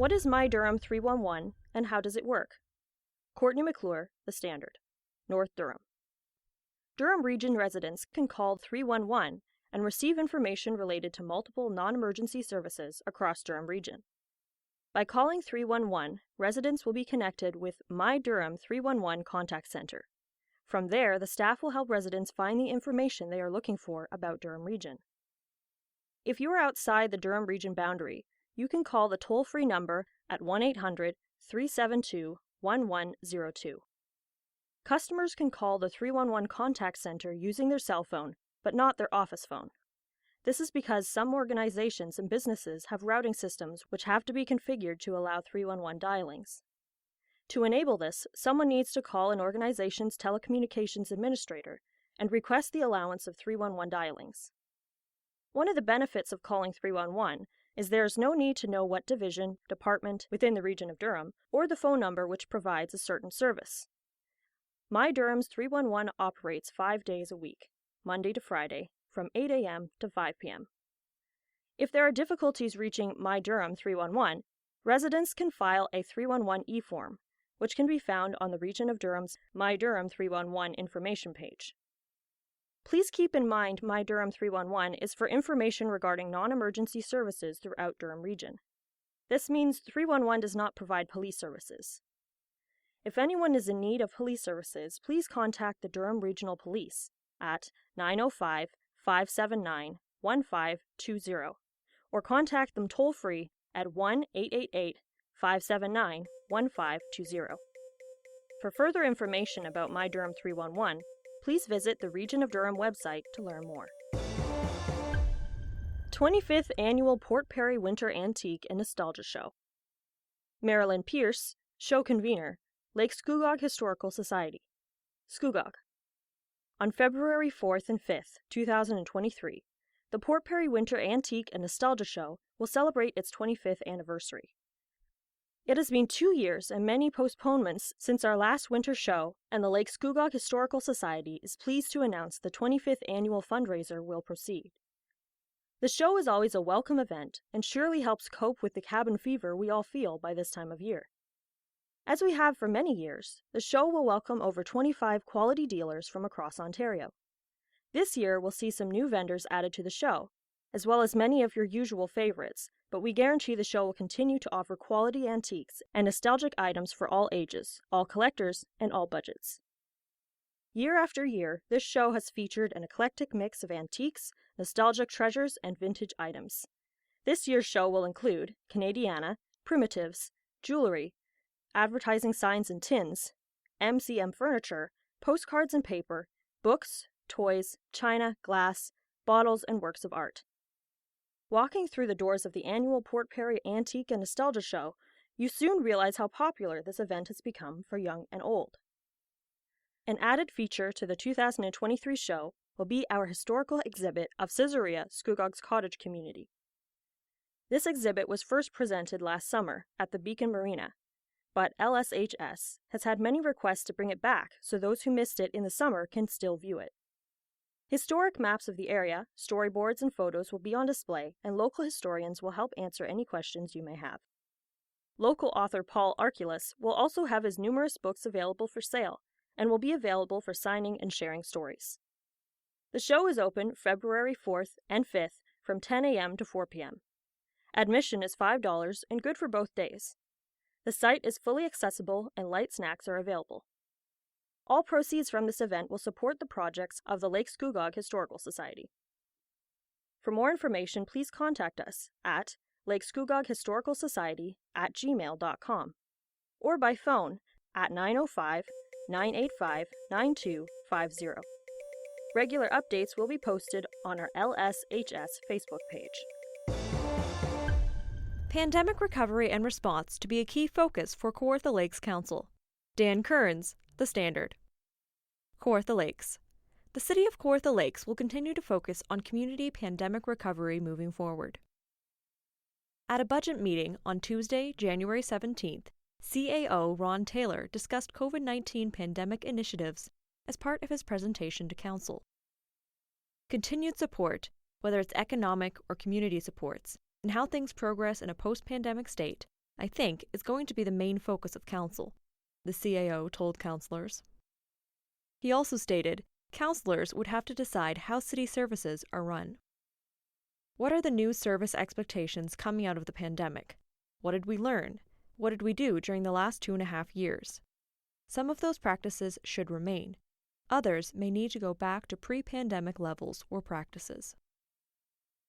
What is myDurham 311 and how does it work? Courtney McClure, The Standard, North Durham. Durham Region residents can call 311 and receive information related to multiple non-emergency services across Durham Region. By calling 311, residents will be connected with myDurham 311 Contact Center. From there, the staff will help residents find the information they are looking for about Durham Region. If you are outside the Durham Region boundary, you can call the toll-free number at 1-800-372-1102. Customers can call the 311 Contact Center using their cell phone, but not their office phone. This is because some organizations and businesses have routing systems which have to be configured to allow 311 dialings. To enable this, someone needs to call an organization's telecommunications administrator and request the allowance of 311 dialings. One of the benefits of calling 311 is there is no need to know what division, department within the region of Durham, or the phone number which provides a certain service. myDurham's 311 operates 5 days a week, Monday to Friday, from 8 a.m. to 5 p.m. If there are difficulties reaching myDurham 311, residents can file a 311 e-form, which can be found on the Region of Durham's myDurham 311 information page. Please keep in mind myDurham 311 is for information regarding non-emergency services throughout Durham Region. This means 311 does not provide police services. If anyone is in need of police services, please contact the Durham Regional Police at 905-579-1520 or contact them toll-free at 1-888-579-1520. For further information about myDurham 311, please visit the Region of Durham website to learn more. 25th Annual Port Perry Winter Antique and Nostalgia Show. Marilyn Pierce, show convener, Lake Scugog Historical Society, Scugog. On February 4th and 5th, 2023, the Port Perry Winter Antique and Nostalgia Show will celebrate its 25th anniversary. It has been 2 years and many postponements since our last winter show, and the Lake Scugog Historical Society is pleased to announce the 25th annual fundraiser will proceed. The show is always a welcome event and surely helps cope with the cabin fever we all feel by this time of year. As we have for many years, the show will welcome over 25 quality dealers from across Ontario. This year, we'll see some new vendors added to the show, as well as many of your usual favorites, but we guarantee the show will continue to offer quality antiques and nostalgic items for all ages, all collectors, and all budgets. Year after year, this show has featured an eclectic mix of antiques, nostalgic treasures, and vintage items. This year's show will include Canadiana, primitives, jewelry, advertising signs and tins, MCM furniture, postcards and paper, books, toys, china, glass, bottles, and works of art. Walking through the doors of the annual Port Perry Antique and Nostalgia Show, you soon realize how popular this event has become for young and old. An added feature to the 2023 show will be our historical exhibit of Caesarea Scugog's cottage community. This exhibit was first presented last summer at the Beacon Marina, but LSHS has had many requests to bring it back so those who missed it in the summer can still view it. Historic maps of the area, storyboards, and photos will be on display, and local historians will help answer any questions you may have. Local author Paul Arculus will also have his numerous books available for sale, and will be available for signing and sharing stories. The show is open February 4th and 5th from 10 a.m. to 4 p.m. Admission is $5 and good for both days. The site is fully accessible and light snacks are available. All proceeds from this event will support the projects of the Lake Scugog Historical Society. For more information, please contact us at lakescugoghistoricalsociety@gmail.com or by phone at 905-985-9250. Regular updates will be posted on our LSHS Facebook page. Pandemic recovery and response to be a key focus for Kawartha Lakes Council. Dan Kearns, The Standard. Kawartha Lakes. The City of Kawartha Lakes will continue to focus on community pandemic recovery moving forward. At a budget meeting on Tuesday, January 17th, CAO Ron Taylor discussed COVID-19 pandemic initiatives as part of his presentation to Council. Continued support, whether it's economic or community supports, and how things progress in a post-pandemic state, I think, is going to be the main focus of Council, the CAO told councillors. He also stated councillors would have to decide how city services are run. What are the new service expectations coming out of the pandemic? What did we learn? What did we do during the last 2.5 years? Some of those practices should remain. Others may need to go back to pre-pandemic levels or practices.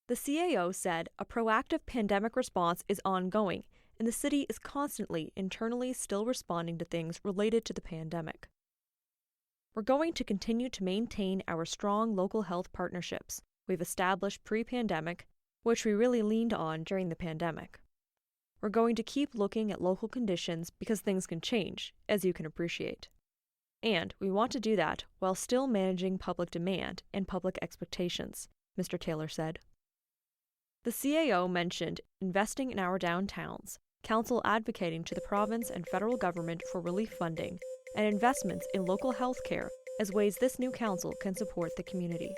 The CAO said a proactive pandemic response is ongoing, and the city is constantly internally still responding to things related to the pandemic. We're going to continue to maintain our strong local health partnerships we've established pre-pandemic, which we really leaned on during the pandemic. We're going to keep looking at local conditions because things can change, as you can appreciate. And we want to do that while still managing public demand and public expectations, Mr. Taylor said. The CAO mentioned investing in our downtowns, Council advocating to the province and federal government for relief funding, and investments in local health care as ways this new council can support the community.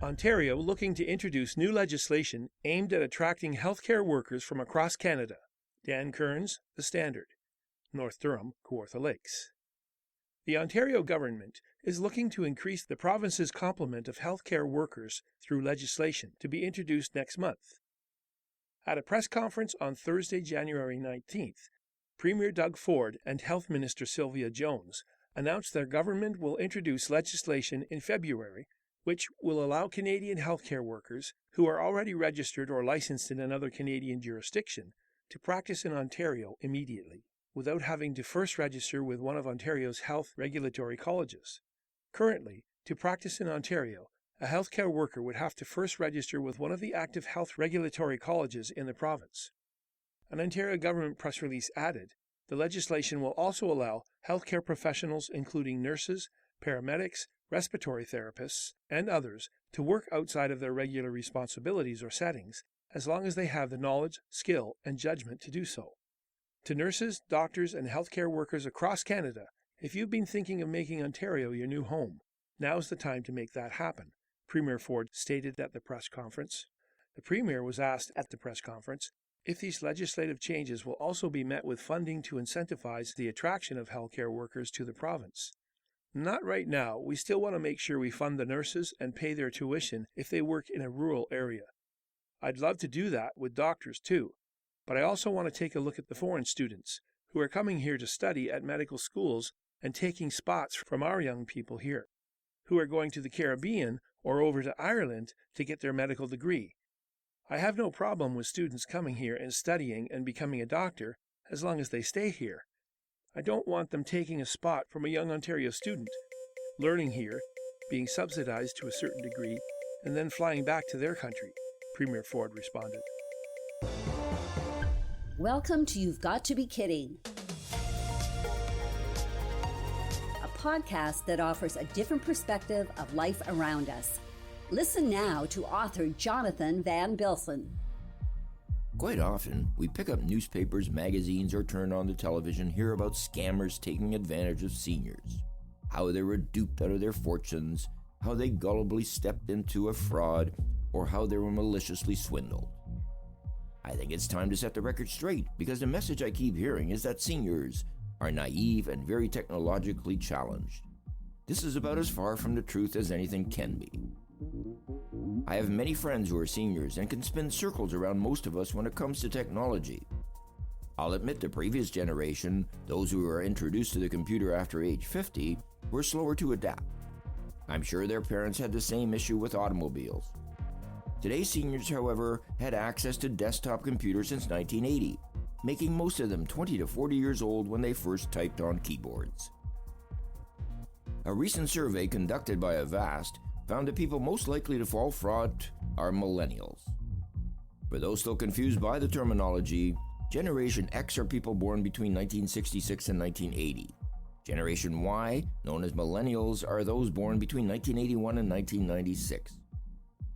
Ontario looking to introduce new legislation aimed at attracting healthcare workers from across Canada. Dan Kearns, The Standard. North Durham, Kawartha Lakes. The Ontario government is looking to increase the province's complement of healthcare workers through legislation to be introduced next month. At a press conference on Thursday, January 19th, Premier Doug Ford and Health Minister Sylvia Jones announced their government will introduce legislation in February which will allow Canadian healthcare workers who are already registered or licensed in another Canadian jurisdiction to practice in Ontario immediately, without having to first register with one of Ontario's health regulatory colleges. Currently, to practice in Ontario, a healthcare worker would have to first register with one of the active health regulatory colleges in the province. An Ontario government press release added, the legislation will also allow healthcare professionals including nurses, paramedics, respiratory therapists, and others to work outside of their regular responsibilities or settings, as long as they have the knowledge, skill, and judgment to do so. To nurses, doctors, and healthcare workers across Canada, if you've been thinking of making Ontario your new home, now's the time to make that happen, Premier Ford stated at the press conference. The Premier was asked at the press conference if these legislative changes will also be met with funding to incentivize the attraction of healthcare workers to the province. Not right now. We still want to make sure we fund the nurses and pay their tuition if they work in a rural area. I'd love to do that with doctors too, but I also want to take a look at the foreign students who are coming here to study at medical schools and taking spots from our young people here, who are going to the Caribbean or over to Ireland to get their medical degree. I have no problem with students coming here and studying and becoming a doctor as long as they stay here. I don't want them taking a spot from a young Ontario student, learning here, being subsidized to a certain degree, and then flying back to their country, Premier Ford responded. Welcome to You've Got to Be Kidding, a podcast that offers a different perspective of life around us. Listen now to author Jonathan Van Bilsen. Quite often, we pick up newspapers, magazines, or turn on the television, hear about scammers taking advantage of seniors, how they were duped out of their fortunes, how they gullibly stepped into a fraud, or how they were maliciously swindled. I think it's time to set the record straight, because the message I keep hearing is that seniors are naive and very technologically challenged. This is about as far from the truth as anything can be. I have many friends who are seniors and can spin circles around most of us when it comes to technology. I'll admit the previous generation, those who were introduced to the computer after age 50, were slower to adapt. I'm sure their parents had the same issue with automobiles. Today's seniors, however, had access to desktop computers since 1980, making most of them 20 to 40 years old when they first typed on keyboards. A recent survey conducted by Avast found that people most likely to fall fraud are millennials. For those still confused by the terminology, Generation X are people born between 1966 and 1980. Generation Y, known as millennials, are those born between 1981 and 1996.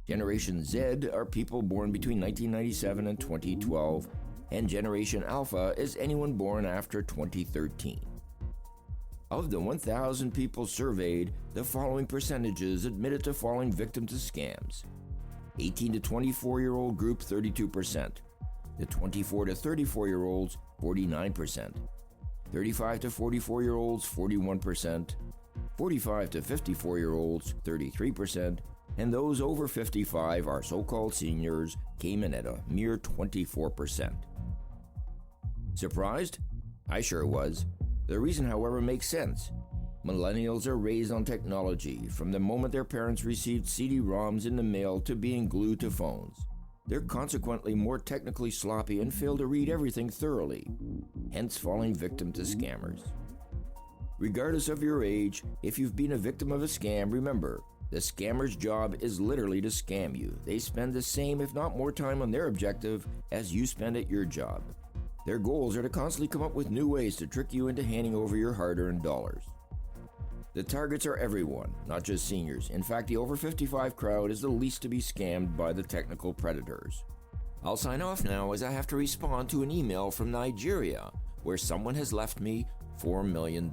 Generation Z are people born between 1997 and 2012, and Generation Alpha is anyone born after 2013. Of the 1,000 people surveyed, the following percentages admitted to falling victim to scams. 18 to 24-year-old group 32%, The 24 to 34-year-olds, 49%. 35 to 44-year-olds, 41%. 45 to 54-year-olds, 33%. And those over 55, our so-called seniors, came in at a mere 24%. Surprised? I sure was. The reason, however, makes sense. Millennials are raised on technology from the moment their parents received CD-ROMs in the mail to being glued to phones. They're consequently more technically sloppy and fail to read everything thoroughly, hence falling victim to scammers. Regardless of your age, if you've been a victim of a scam, remember, the scammer's job is literally to scam you. They spend the same, if not more time on their objective as you spend at your job. Their goals are to constantly come up with new ways to trick you into handing over your hard-earned dollars. The targets are everyone, not just seniors. In fact, the over 55 crowd is the least to be scammed by the technical predators. I'll sign off now as I have to respond to an email from Nigeria where someone has left me $4 million.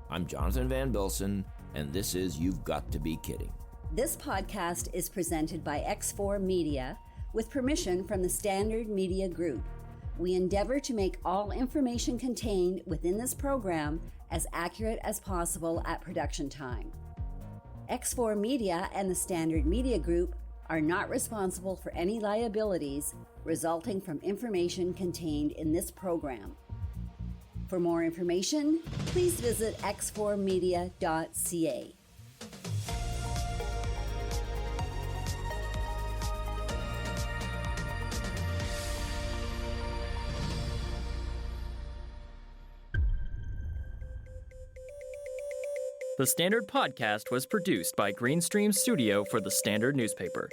I'm Jonathan Van Bilsen, and this is You've Got to Be Kidding. This podcast is presented by X4 Media with permission from the Standard Media Group. We endeavor to make all information contained within this program as accurate as possible at production time. X4 Media and the Standard Media Group are not responsible for any liabilities resulting from information contained in this program. For more information, please visit x4media.ca. The Standard Podcast was produced by Greenstream Studio for the Standard newspaper.